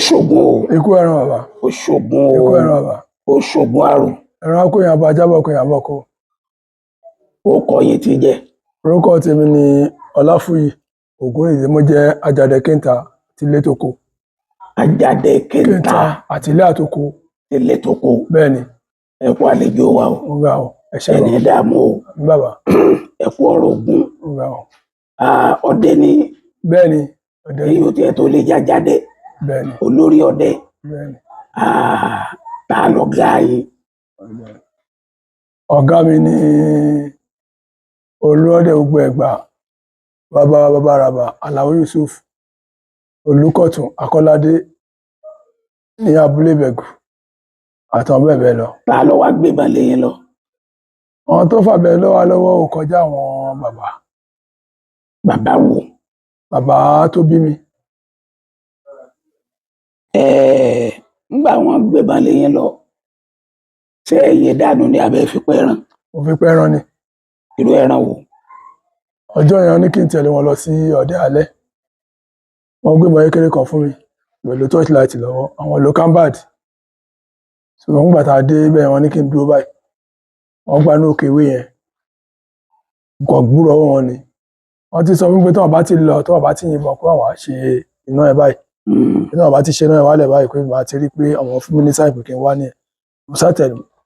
ṣògùn o. Ikú ẹran bàbá. Ó ṣògùn o. Ikú ẹran bàbá. Ó ṣògùn àrùn. Ẹran kó yàn bá jábọ̀ kó yàn bọ̀ kó. Ó kọ yín ti jẹ́. Orúkọ tèmi ni Ọláfúyì Ògúnrìndé, mo jẹ́ Àjàdẹ Kẹ́ńtà tilé toko. Àjàdẹ Kẹ́ńtà àtilé àtoko. Tilé toko. Bẹ́ẹ̀ni. Ẹ kú àlejò wa o. Ó ga o. Ẹ ṣé ẹni dààmú o. Bàbá. Ẹ kú ọ̀rọ̀ ogun. Ó ga o. Ọdẹ ni. Bẹ́ẹ̀ni. Ọdẹ ni. Èyí ò tiẹ̀ tó lè jájáde. Bẹ́ẹ̀ni. Olórí ọdẹ. Bẹ́ẹ̀ni. Ta lọ̀gá yín? Ọ̀gá mi ni olóòdẹ gbogbo Ẹ̀gbá, bàbá Araba, Àlàó Yusuf, Olùkọ̀tún, Akọ́ládé ní abúlé Ìbẹ̀gù àtàwọn bẹ́ẹ̀ bẹ́ẹ̀ lọ. Ta ló wá gbébọn lé yín lọ? Àwọn tó fàbẹ̀ lọ́wọ́ ò kọjá àwọn bàbá. Bàbá wo? Bàbá tó bí mi. Nígbà wọn gbébọn lé yín lọ, ṣé ẹ̀yin dànù ni abẹ́ fi pẹ́ràn? Mo fi pẹ́ràn ni. Irú ẹran wo? Ọjọ́ yẹn ní kí n tẹ̀lé wọn lọ sí ọdẹ alẹ́. Wọ́n gbébọn kékeré kan fún mi pẹ̀lú torchlight lọ́wọ́, àwọn lo cambad. Ṣùgbọ́n nígbà tá a dé bẹ́ẹ̀ wọ́n ní kí n dúró báyìí. Wọ́n gbá ní òkè ìwé yẹn. Nǹkan gbúrò ọwọ́ wọn ni. Wọ́n ti sọ fún mi pé tí wọ́n bá ti lọ, tí wọ́n bá ti yìnbọn pé àwọn á ṣe iná ẹ̀ báyìí. Tí wọ́n bá ti ṣe iná ẹ̀ wálẹ̀ báyìí pé màá ti rí pé àwọn fún mi ní sáì pé kí n wá ní ẹ̀.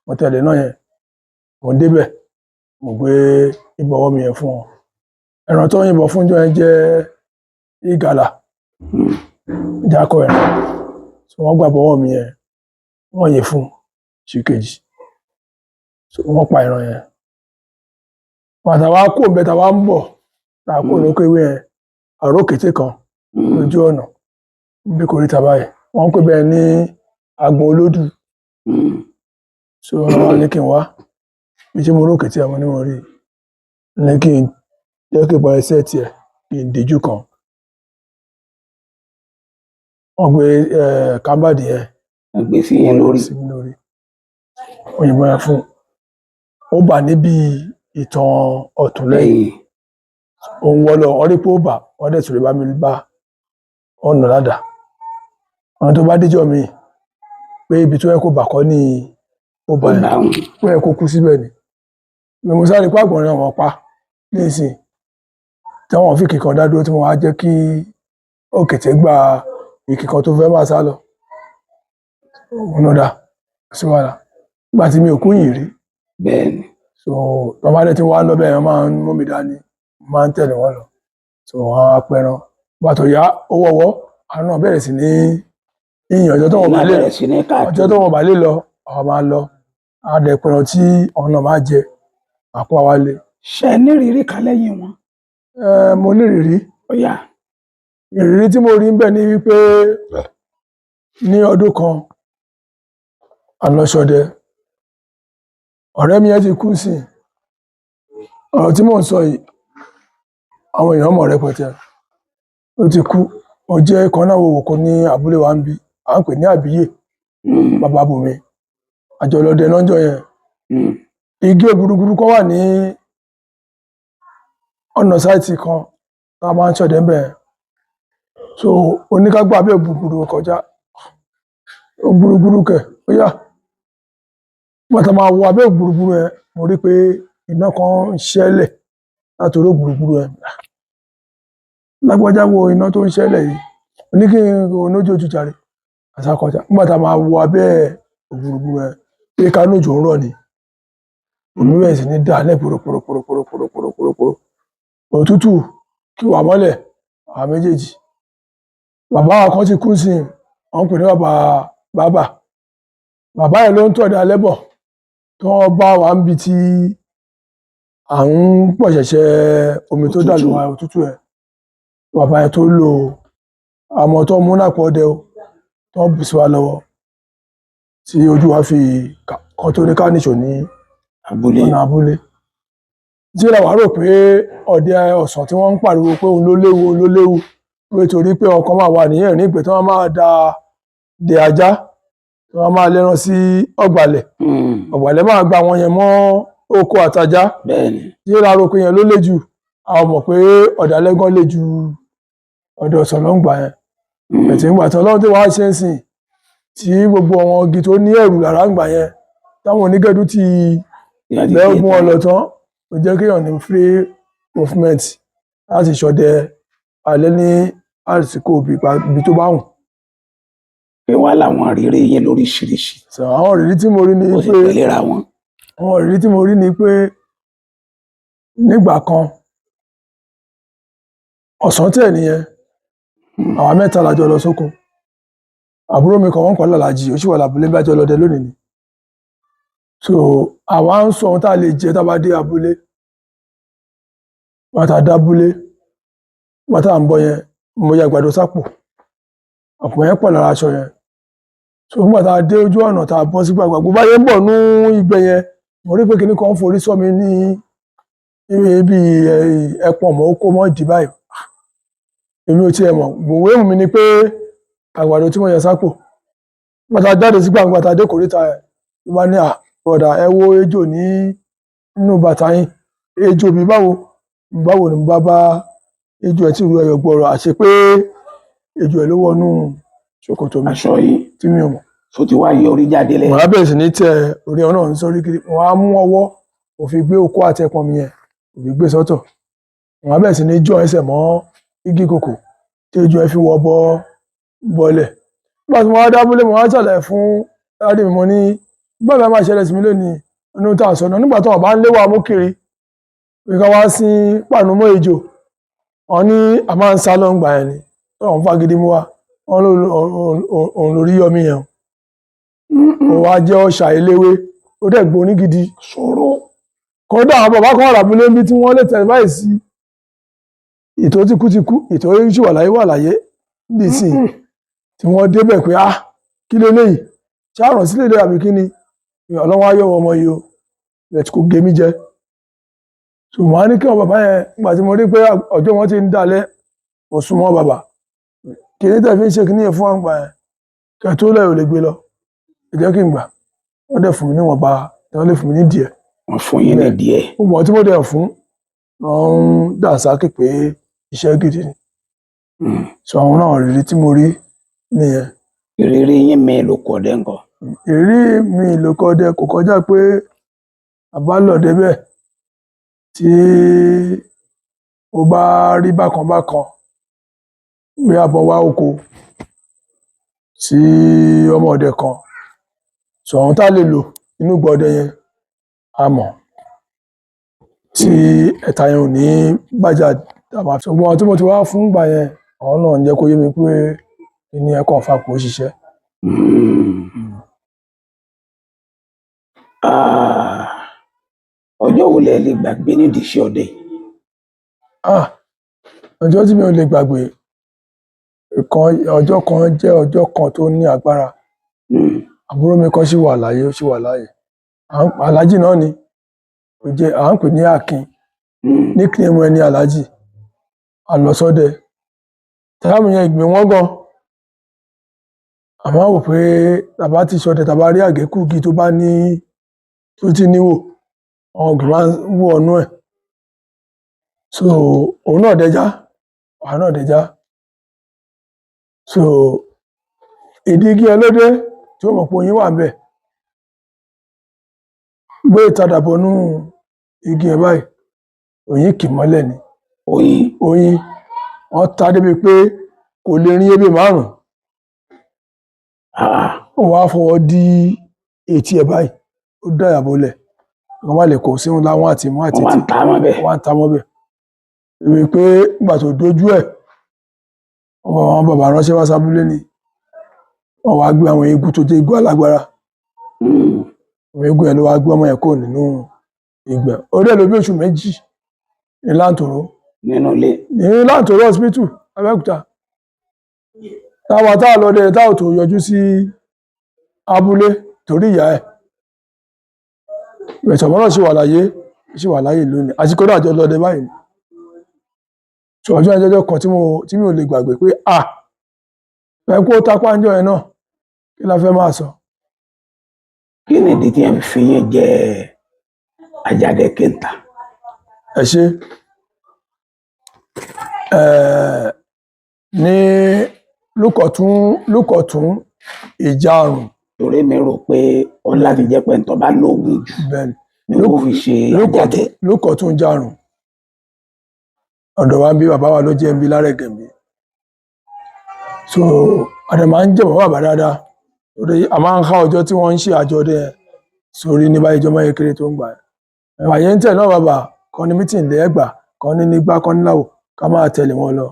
Mo tẹ̀lé náà yẹn. Mo débẹ̀. Mo gbé ìbọ̀wọ́ mi yẹn fún wọn. Ẹran tó yìnbọn fún jọ yẹn jẹ́ ìgalà. Jákọ̀ ẹran. So wọ́n gbà bọ́wọ́ mi yẹn. Wọ́n yẹ fún ṣìkejì. So wọ́n pa ẹran yẹn. Bàtà wa kó bẹ́ẹ̀ tá wa ń bọ̀. Tá a kó lóko ìwé yẹn. Àrò kété kan lójú ọ̀nà. Bí kò rí tàbá yẹn. Wọ́n pè bẹ́ẹ̀ ní Agbọn Olódù. So wọ́n ní kí n wá. Bí ṣe mo rókè tí àwọn onímọ̀ rí. Ní kí n jẹ́ kí n bọ ẹsẹ̀ tiẹ̀ kí n díjú kan. Wọ́n gbé kámbàdì yẹn. Wọ́n gbé sí yẹn lórí. Òyìnbó yẹn fún. Ó bà níbi ìtàn ọ̀tún lẹ́yìn. Òun wọlọ, wọ́n rí pé ó bà, wọ́n dẹ̀ sọ̀rọ̀ bá mi bá ọ̀nà ládàá. Àwọn tó bá díjọ́ mi pé ibi tó yẹ kó bà kọ́ ní ó bà yẹn. Ó yẹ kó kú síbẹ̀ ni. Mo sáré pé àgbọ̀nrín àwọn pa nísìn. Tí àwọn fi kíkan dá dúró tí wọ́n á jẹ́ kí òkété gba ìkíkan tó fẹ́ máa sá lọ. Òun dà sí wàhálà. Nígbà tí mi ò kú yìí rí. Bẹ́ẹ̀ni. So bàbá rẹ̀ tí wọ́n á lọ bẹ́ẹ̀ wọ́n máa ń mú mi dání. Máa ń tẹ̀lé wọn lọ. So wọ́n á pẹran. Nígbà tó yá owó ọwọ́, àwọn náà bẹ̀rẹ̀ sí ní yíyan ọjọ́ tó wọ́n bá lè lọ. Ọjọ́ tó wọ́n bá lè lọ, àwọn máa lọ. A dẹ̀ pẹran tí àwọn náà máa jẹ. Àpò àwa lè. Ṣé ẹ ní ìrírí kan lẹ́yìn wọn? Mo ní ìrírí. Ó yá. Ìrírí tí mo rí ń bẹ̀ ni wípé ní ọdún kan a lọ ṣọdẹ. Ọ̀rẹ́ mi yẹn ti kú sí. Ọ̀rọ̀ tí mò ń sọ yìí, àwọn èèyàn mọ̀ rẹpẹtẹ. Ó ti kú. Ó jẹ́ kan náà wòwò kan ní abúlé wa ń bí. À ń pè ní Àbíyè. Bàbá Bùnmi. Àjọ lọ́dẹ lọ́jọ́ yẹn. Igi ògúrúgúrú kan wà ní ọ̀nà sáìtì kan tá a máa ń ṣọdẹ ńbẹ̀. So oníkágbá abẹ́ ògúrúgúrú kọjá. Ògúrúgúrú kẹ̀, ó yá. Nígbà tá a máa wọ abẹ́ ògúrúgúrú yẹn, mo rí pé iná kan ń ṣẹ́lẹ̀ látòrí ògúrúgúrú yẹn. Lágbájá wo iná tó ń ṣẹ́lẹ̀ yìí. Mo ní kí n onójú ojú jàre. Àṣà kọjá. Nígbà tá a máa wọ abẹ́ ògúrúgúrú yẹn, pé ká lójó ń rọ̀ ni. Omi bẹ̀rẹ̀ sí ní dà lẹ́ pòròpòròpòròpòròpòròpòrò. Òtútù kí wà mọ́lẹ̀ àwọn méjèèjì. Bàbá wa kan ti kú sí i. Wọ́n pè ní bàbá. Bàbá yẹn ló ń tọ̀dẹ̀ alẹ́ bọ̀. Tí wọ́n bá wa ń bi tí à ń pọ̀ ṣẹ̀ṣẹ̀ omi tó dà lùwà òtútù ẹ̀. Bàbá yẹn tó lò àmọ́ tó mú náà pọ̀ dẹ o. Tó bù sí wa lọ́wọ́. Tí ojú wa fi kan tó ní ká níṣò ní ọ̀nà abúlé. Tí la wá rò pé ọdẹ ọ̀sán tí wọ́n ń pariwo pé òun ló léwu. Nítorí pé ọkàn máa wà ní ẹ̀rín ìgbẹ́ tí wọ́n máa de ajá. Tí wọ́n máa lẹ́ran sí ọ̀gbàlẹ̀. Ọ̀gbàlẹ̀ máa gba àwọn yẹn mọ́ oko àtajá. Bẹ́ẹ̀ni. Tí la rò pé yẹn ló lé jù. A mọ̀ pé ọ̀dàlẹ̀ gan lé ju ọdẹ ọ̀sán ló ń gbà yẹn. ẹ̀tì nígbà tí Ọlọ́run tí wàá ṣe ń sìn tí gbogbo àwọn igi tó ní ẹ̀rù lára ń gbà yẹn táwọn onígẹ̀dú ti lẹ́gùn ọlọ́tán ó jẹ́ kéèyàn ní free movement láti ṣọdẹ alẹ́ ní àsìkò ibi tó bá wù. pé wá làwọn ìrírí yẹn lóríṣiríṣi àwọn ìrírí tí mo rí ni ó sì pé tẹ̀léra wọn. àwọn ìrírí tí mo rí ni pé nígbà kan ọ̀sán tẹ̀ nìyẹn àwa mẹ́ta la jọ lọ sóko àbúrò mi kan wọ́n kọ́ lálàjì ó sì wà lábúlé bá jọ lọdẹ lónìí ni so àwa ń sọ ohun tá a lè jẹ tá a bá dé abúlé bàtà dábúlé bàtà ń bọ yẹn mo ya àgbàdo sápò àpò yẹn pọ̀ lára aṣọ yẹn so nígbà tá a dé ojú ọ̀nà tá a bọ́ sí gbàgbà gbogbo ayé ń bọ̀ ní ìgbẹ́ yẹn mo rí pé kinní kan forí sọ mi ní ibi ẹpọ̀n mọ́ ó kó mọ́ ìdí báyìí èmi ò tiẹ̀ mọ̀ gbòòwò èmù mi ni pé àgbàdo tí mo yẹ sápò bàtà jáde sí gbàgbà tá a dé kòríta ẹ̀ ló bá ní àbọ̀dà ẹ wo ejò nínú bàtà yín ejò mi báwo ni mo bá ejò ẹ̀ tí ru ẹyọ gbọ́rọ̀ àṣẹ pé ejò ẹ̀ ló wọnú ṣòkòtò mi aṣọ yìí tí mi ò mọ̀ tó ti wá yọ orí jáde lẹ. mo á bẹ̀rẹ̀ sí ní tẹ orí ọ̀nà ń sórí kiri mo á mú ọwọ́ mo fi gbé okó àti ẹpọ̀n mi yẹn mo fi gbé sọ́tọ̀ mo á bẹ̀rẹ̀ sí ní jọ ẹsẹ̀ mọ́ igi kòkò tí ejò ẹ̀ fi wọ́ bọ́lẹ̀ nígbà tí mo wá dábúlé mo wá ṣàlàyé fún dáàdì mi mo ní gbọ́dọ̀ máa ṣẹlẹ̀ sí mi lónìí inú tá a sọ náà nígbà tí wọn bá ń léwà mú kiri pé ká wá sí pàánù mọ́ ejò wọn ní a máa ń sá lọ́ngbà yẹn ni wọn fagidi mú wa wọn òun lórí yọmí yẹn ó wá jẹ́ ọ̀ṣà eléwé ó dẹ̀ gbóní gidi ṣòro kódà àwọn bàbá kan ràbúlé níbi tí wọ́n lè tẹ̀ báyìí sí ìtò tí kú ìtò yìí wà láyé nísìn tí wọ́n débẹ̀ pé kí leléyìí ṣáàrùn sílẹ̀ lè àbí kí ni ọlọ́wọ́ ayọ́wọ́ ọmọ yìí o rẹ̀ kò gé mi jẹ ṣùgbọ́n a ní kí wọn bàbá yẹn nígbà tí mo rí pé ọjọ́ wọn ti ń dalẹ̀ mo súnmọ́ bàbá kí ní tẹ̀ fi ń ṣe kí ní yẹn fún àgbà yẹn kẹ tó lẹ̀ ò lè gbé lọ ẹ jẹ́ kí n gbà wọ́n dẹ̀ fún mi níwọ̀nba wọ́n lè fún mi ní díẹ̀ wọn fún yín ní díẹ̀. gbogbo tí mo dẹ̀ fún wọn ń dànsákì pé iṣẹ́ gidi ni sọ àwọn náà rírí tí mo rí nìyẹn. ìrírí yín mi ló kọ dé nǹkan. ìrírí mi ló kọ dé kò kọjá pé àbá lọ débẹ̀ tí ó bá rí bákan bí abọ wá oko sí ọmọ ọdẹ kan sọ àwọn tá a lè lò inú gbọdẹ yẹn a mọ̀ tí ẹ̀ta yẹn ò ní bàjá dàbà ṣùgbọ́n tí mo ti wá fún gbà yẹn àwọn náà ń jẹ́ kó yé mi pé ìní ẹ̀kọ́ fà kó ṣiṣẹ́. ọjọ́ wo lẹ lè gbàgbé nídìí iṣẹ́ ọdẹ yìí. ọjọ́ tí mi ò lè gbàgbé ọjọ́ kan jẹ́ ọjọ́ kan tó ní agbára àbúrò mi kan sì wà láyé ó sì wà láyé aláàjì náà ni à ń pè ní Akin ní kílẹ̀mù ẹni aláàjì àlọ́sọ́dẹ tẹ́lámù yẹn ìgbìn wọ́n gan àmọ́ wò pé tàbá ti ṣọdẹ tàbá rí àgékùgì tó bá ní tó ti níwò àwọn ògùn máa ń wọ ọnú ẹ̀ so òun náà dẹjá wàá náà dẹjá so ìdí igi ẹlẹ́dẹ̀ tí ó mọ̀ pé oyin wà bẹ́ẹ̀ gbé ìtadàbọnú igi ẹ̀ báyìí oyin kì mọ́lẹ̀ ni oyin wọ́n ta débi pé kò lè rin ebè márùn-ún ó wá fọwọ́ dí etí ẹ̀ báyìí ó dáyà bolẹ̀ wọ́n má lè kó sínú láwọn àti mú àti wọ́n ń ta mọ́ bẹ̀. èmi pé nígbà tó dójú ẹ̀ àwọn bàbá ránṣẹ́ wá sábúlé ni wọ́n wá gbé àwọn eégún tó jẹ́ eégún alágbára àwọn eégún ẹ̀ ló wá gbé ọmọ yẹn kó nínú ìgbẹ́ orí ẹ̀ ló bí oṣù méjì ní Láǹtòrò nínú ilé ní Láǹtòrò hospital Abẹ́òkúta táwa táà lọ dé táà tó yọjú sí abúlé torí ìyá ẹ̀ ìrẹsọ̀mọ́ náà sì wà láyé lónìí àsìkò náà àjọ lọ́dẹ báyìí tí ọjọ́ ẹjọ́ kan tí mi ò lè gbàgbé pé ẹ kó tápá ń jọ ẹ náà kí la fẹ́ máa sọ. kí ni ìdí tí ẹ fi yín jẹ Àjàdẹ Kẹta. ẹ ṣe ní lúkọ̀tún ìjàrùn. torí mi rò pé ó láti jẹ́ pé tó bá lóògùn jù bẹ́ẹ̀ni ni kò fi ṣe àjáde. lúkọ̀tún ìjàrùn ọ̀dọ̀ wa ń bí bàbá wa ló jẹ́ ń bí lárẹ̀gẹ̀mí. So àdè máa ń jẹ́ bàbá dáadáa torí a máa ń há ọjọ́ tí wọ́n ń ṣe àjọ̀dún yẹn sórí ní báyìí ìjọba kékeré tó ń gbà yẹn. àyè ń tẹ̀ náà bàbá kan ní mítìn lé Ẹ̀gbá kan ní nígbà kan níláwò ká máa tẹ̀lé wọn lọ.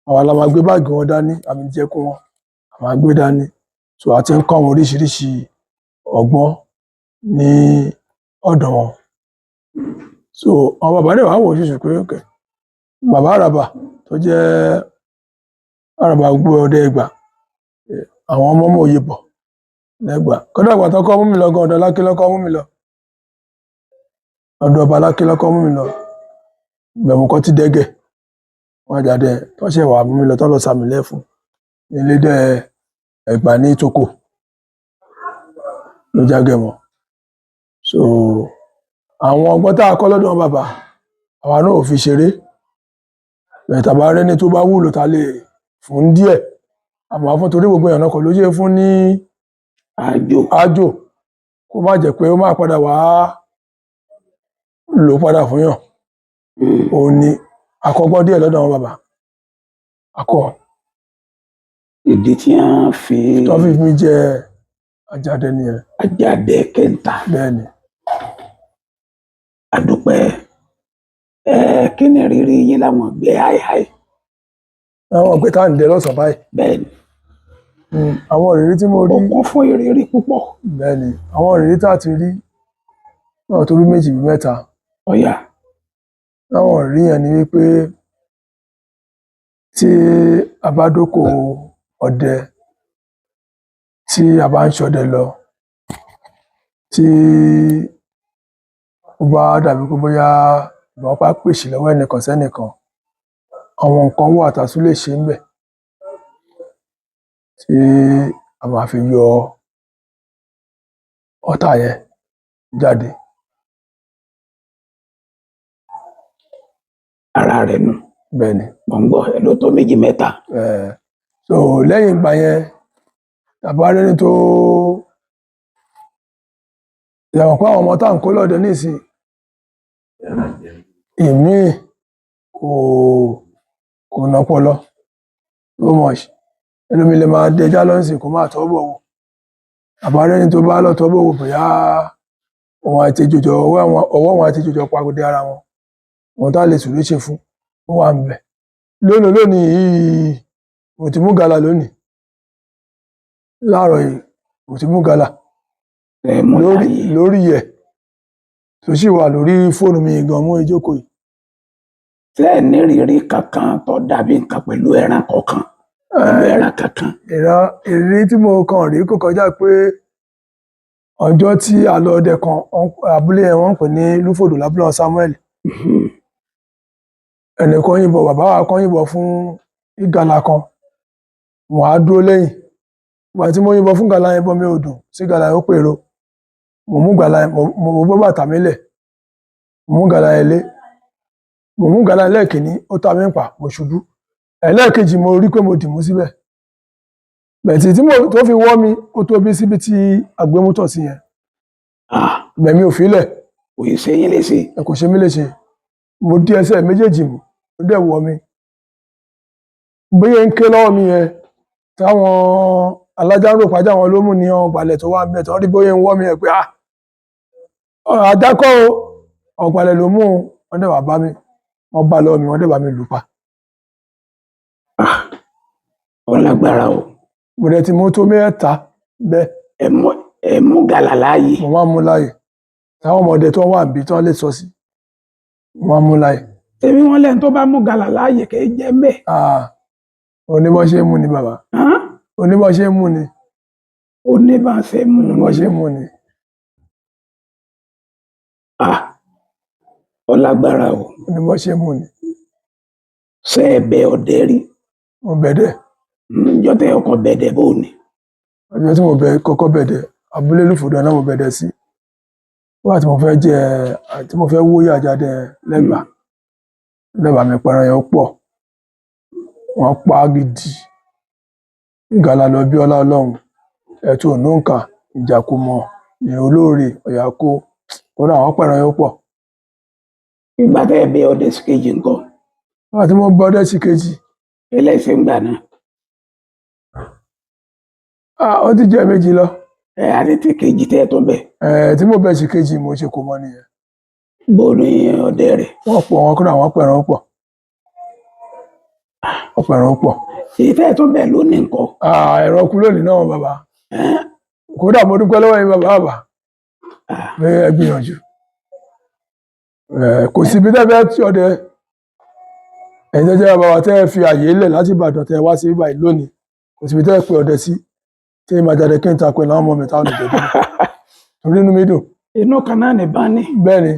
àwa la máa gbé báàgì wọn dání àmì jẹ́kún wọn a máa gbé dání. So a ti ń kọ́ àwọn oríṣiríṣi ọgbọ́n ní ọ̀dọ̀ wọn. So àwọn bàbá náà wà wò ṣoṣo pé okay bàbá àràbà tó jẹ́ àràbà gbogbo ọdẹ Ẹ̀gbá àwọn ọmọ òye bọ̀ lẹ́gbà kódà àgbà tó kọ́ mú mi lọ gan ọ̀dọ̀ Aláké lọ́kọ́ mú mi lọ ọ̀dọ̀ ọba Aláké lọ́kọ́ mú mi lọ bẹ̀mù kan ti dẹ́gẹ̀ wọ́n jáde tó ṣe wà mú mi lọ tó lọ sàmì lẹ́fún ilé dẹ́ Ẹ̀gbá ní Tókò ló jágẹ̀ mọ́. So àwọn ọgbọ́n tá a kọ́ lọ́dọ̀ wọn bàbá àwa náà ò fi ṣeré bẹ̀tà bá rẹ́ni tó bá wúlò ta lè fún díẹ̀ àmọ́ fún torí gbogbo èèyàn náà kọ́ ló ṣe fún ní àjò kó má jẹ́ pé ó máa padà wá lò padà fún yàn. òun ni àkọ́gbọ́n díẹ̀ lọ́dọ̀ wọn bàbá akọ. ìdí tí wọ́n fi mi jẹ Àjàdẹ nìyẹn. Àjàdẹ Kẹńtà. bẹ́ẹ̀ni. àdúpẹ́ kí ni rírí yín láwọn gbé háìháì. àwọn ọ̀gbẹ́ tá à ń dẹ lọ́sàn-án báyìí. bẹ́ẹ̀ni. àwọn ìrírí tí mo rí. ó kún fún ìrírí púpọ̀. bẹ́ẹ̀ni àwọn ìrírí tá a ti rí náà tó bí méjì bí mẹ́ta. ọ̀yà. àwọn ìrírí yẹn ni wípé tí a bá dóko ọdẹ tí a bá ń ṣọdẹ lọ tí ó bá dàbí pé bóyá ìbọn pa pèsè lọ́wọ́ ẹnìkan sẹ́nìkan àwọn nǹkan wà tá a tún lè ṣe ń bẹ̀ tí a máa fi yọ ọ̀tá yẹn jáde. ara rẹ̀ nù. bẹ́ẹ̀ni. gbọ̀ngbọ̀ ẹ ló tó méjì mẹ́ta. so lẹ́yìn ìgbà yẹn tàbá rẹ́ni tó yàwọn pé àwọn ọmọ tá à ń kó lọ́dẹ nísìn ìmí kò nọpọlọ so much ẹlòmí lè máa dẹjá lọ́sìn kó máa tọ́ bọ̀ wò tàbá rẹ́ni tó bá lọ tọ́ bọ̀ wò bóyá ọwọ́ wọn àti jòjò pagode ara wọn wọn tá lè sùn léṣe fún ó wà ń bẹ̀. lónìí yìí mo ti mú gàlà lónìí láàárọ̀ yìí mo ti mú gàlà lórí ẹ̀ tó sì wà lórí fóònù mi gan mú ìjókòó yìí. ṣé ẹ ní rírí kankan tó dàbí nǹkan pẹ̀lú ẹran kọ̀ọ̀kan pẹ̀lú ẹran kankan. ìrírí tí mo kàn rí kò kọjá pé ọjọ́ tí a lọ ọdẹ kan abúlé ẹ̀ wọ́n ń pè ní Lúfòdò lábúlé Samuel ẹnìkan yìnbọn bàbá wa kan yìnbọn fún ìgalà kan wọn á dúró lẹ́yìn ìgbà tí mo yìnbọn fún gàlà yẹn bọ́ mi ò dùn sí gàlà yẹn ó pèrò mo mú gàlà yẹn mo bọ́ bàtà mi lẹ̀ mo mú gàlà yẹn lé mo mú gàlà yẹn lẹ́ẹ̀kìnní ó ta mí pa mo ṣubú ẹlẹ́ẹ̀kejì mo rí pé mo dìmú síbẹ̀ bẹ̀tì tí tó fi wọ́ mi ó tó bí síbi tí agbémútọ̀ sí yẹn bẹ̀mí ò fílẹ̀ kò yí ṣe yín léṣe. ẹ kò ṣe mí léṣe mo dí ẹsẹ̀ méjèèjì mú ó dẹ̀ wọ́ mi bóyá ń ké lọ́wọ́ mi yẹn táwọn alájà ń rò pàjá wọn ló mú ní ọgbàlẹ̀ tó wà bẹ́ẹ̀ tó rí bóyá ń wọ́ mi yẹn pé àdákọ́ ọgbàlẹ̀ ló mú wọn dẹ̀ wà bá mi wọn bá lọ́wọ́ mi wọn dẹ̀ bá mi lù pa. ọlágbára o. mo dẹ̀ ti mú tó mẹ́ta bẹ́ẹ̀. ẹ mú gàlà láàyè. mo máa ń mú láàyè táwọn ọmọdé tó wà níbi tó lè sọ sí mo máa ń mú láàyè. tèmi wọn lẹ́nu tó bá mú gàlà láàyè kì í jẹ́ mẹ́. oníbọ̀ ṣe ń mú ni bàbá oníbọ̀ ṣe ń mú ni. oníbọ̀ ṣe ń mú ni. oníbọ̀ ṣe ń mú ni. ọlágbára o. oníbọ̀ ṣe ń mú ni. ṣé ẹ bẹ ọdẹ rí. mo bẹ̀dẹ̀. níjọ́ tẹ ọkọ̀ bẹ̀dẹ̀ bó ni. ọjọ́ tí mo kọ́kọ́ bẹ̀dẹ̀ abúlé Lúfòdò náà mo bẹ̀dẹ̀ sí wá tí mo fẹ́ wóyè Àjàdẹ lẹ́gbàá lẹ́bàá mi pẹran yẹn ó pọ̀ wọ́n pa á gidi ìgalà lọ bí ọlá ọlọ́run ẹ̀tù ònúǹkà ìjàkùmọ̀ ìyẹn olóore ọ̀yàkó kódà àwọn pẹ̀ràn yóò pọ̀. ìgbà tẹ́ ẹ bẹ ọdẹ sí kejì ńkọ́ nígbà tí mo bọ́ ọdẹ sí kejì ẹlẹ́sẹ̀ ń gbà náà ó ti jẹ́ méjì lọ ẹ àti tí kejì tẹ́ ẹ tó bẹ̀ tí mo bẹ̀ sí kejì mo ṣe kò mọ́ nìyẹn. bó ní ọdẹ rẹ̀ wọ́n pọ̀ wọn kódà àwọn pẹ̀ràn pọ̀ wọ́n pẹ̀ràn pọ̀. èyí tẹ́ ẹ tó bẹ̀ lónìí ńkọ́ ẹ̀rọ kú lónìí náà bàbá kódà mo dúpẹ́ lọ́wọ́ yín bàbá pé ẹ gbìyànjú kò síbi tẹ́ fẹ́ tí ọdẹ ẹ̀yin tẹ́ jẹ́ bàbá wa tẹ́ fi àyè lẹ̀ láti Ìbàdàn tẹ́ wá sí báyìí lónìí kò síbi tẹ́ pé ọdẹ sí tí ìmọ̀ jáde kí n ta pẹ̀lú àwọn ọmọ mi táwọn ìjọba torí inú mi dùn. inú kan náà ní bá ní bẹ́ẹ̀ ni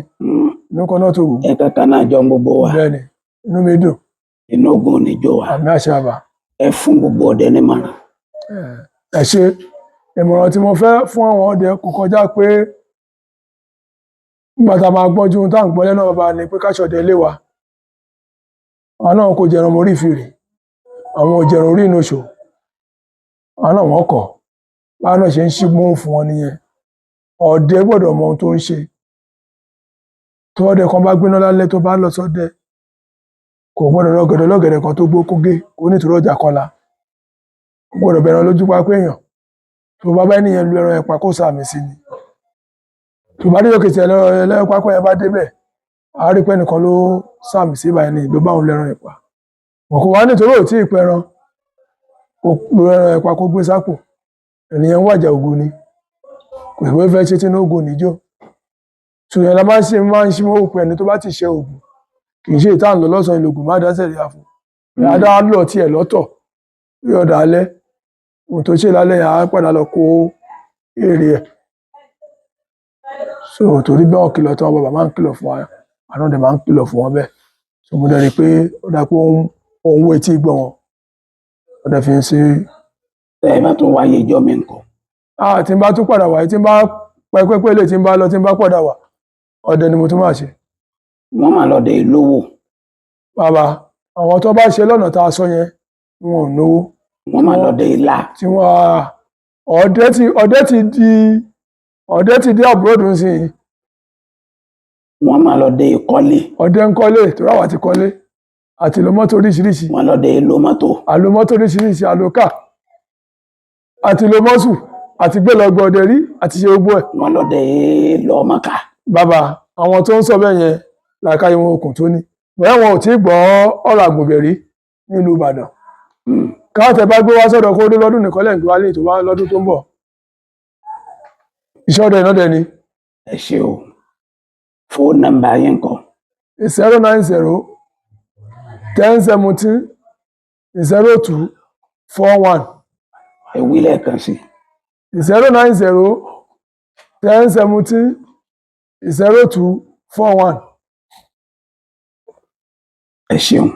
inú kan náà tó wù ẹ̀ka kan náà jọ gbogbo wa bẹ́ẹ̀ ni inú mi dùn. inú ogun níjọ wa àmì àṣẹ àbá. ẹ fún gbogbo ọdẹ nímọ̀ràn. ẹ ṣe ìmọ̀ràn tí mo fẹ́ fún àwọn ọdẹ kò kọjá pé nígbà tá a máa gbọ́njú ohun tá à ń gbọ́ lẹ́nu bàbá ni pé káṣọdẹ ilé wa àwọn náà kò jẹran mórí ìfìrì àwọn ò jẹran orí ìnúṣò àwọn náà wọ́n kọ̀ báwọn náà ṣe ń ṣí mú fún wọn nìyẹn. ọdẹ gbọ́dọ̀ mọ ohun tó ń ṣe tó ọdẹ kan bá gbéná lálẹ́ tó bá lọ sọdẹ kò gbọ́dọ̀ lọ́gẹ̀dẹ̀ kan tó gbó kógé kó nítorí ọjà kọlà kò gbọ́dọ̀ bẹ̀rẹ̀ lójú pápá èèyàn tó bá bá ènìyàn lu ẹran ẹ̀pà kó sàmì sí ni tó bá dé òkè tí ẹlẹ́ran pápá yẹn bá débẹ̀ a rí pé nìkan ló sàmì sí báyìí ni ló bá òun lẹ́ran ẹ̀pà wọn kò wá nítorí ò tí ì pẹran kò lu ẹran ẹ̀pà kó gbé sápò ènìyàn ń wàjà ògùn ni kò sí pé fẹ́ ṣe tí ní ògùn níjó ṣùgbọ́n la máa ń ṣe mọ́ òpin ẹni tó bá ti ṣe ògùn kì í ṣe ìta ń lọ lọ́sàn-án ìlògùn má dáṣẹ̀ rí àfún adá lọ tiẹ̀ lọ́tọ̀ bí ọ̀dà alẹ́ ohun tó ṣe lálẹ́ yà á padà lọ kó èrè ẹ̀ so torí bẹ́ẹ̀ wọ́n kìlọ̀ tí wọ́n bàbá máa ń kìlọ̀ fún wa àwọn ọ̀dẹ̀ máa ń kìlọ̀ fún wọn bẹ́ẹ̀ so mo dẹ̀ rí i pé ó dà pé òun wo etí gbọ́ wọn ó dẹ̀ fi ń ṣe. ẹ bá tún wáyé ìjọ mi nǹkan. tí n bá tún padà wá tí n bá pẹ́pẹ́pẹ́ lè tí n bá lọ tí n bá padà wá ọdẹ ni mo tún máa ṣe. wọ́n máa lọ́dẹ ìlówó. bàbá àwọn tó bá ṣe lọ́nà tá a sọ yẹn wọn ò náwó. wọ́n máa lọ́dẹ ìlà. tí wọ́n ọdẹ ti dé àbúròdù sí i. wọ́n máa lọ́dẹ ìkọ́lé. ọdẹ ń kọ́lé tó ráwà ti kọ́lé àti lo mọ́tò oríṣiríṣi. wọ́n lọ́dẹ ìlò mọ́tò. àlò mọ́tò oríṣiríṣi àlòkà àti lo mọ́sù àti gbé lọ gbọdẹ rí àti ṣe gbogbo ẹ̀. wọ́n lọ́dẹ lọ Mọ́kà. bàbá àwọn tó ń sọ bẹ́ẹ̀ yẹn làákàyè wọn okùn tó ní bóyá wọn ò tí ì gbọ́ ọ̀rọ̀ àgbòbẹ̀rí nílùú Ìbàdàn. káàtẹ̀ bá gbé wá sọ́dọ̀ kó dé lọ́dún nìkan lẹ́yìn tó wá lẹ́yìn tó bá lọ́dún tó ń bọ̀. iṣẹ́ ọdẹ iná dẹ ni. ẹ ṣe o fóònù nọ́mbà yẹn kọ. 090 1017 0241. ẹ wí lẹ́ẹ̀kan sí. 090 1017 0241. ẹ ṣeun.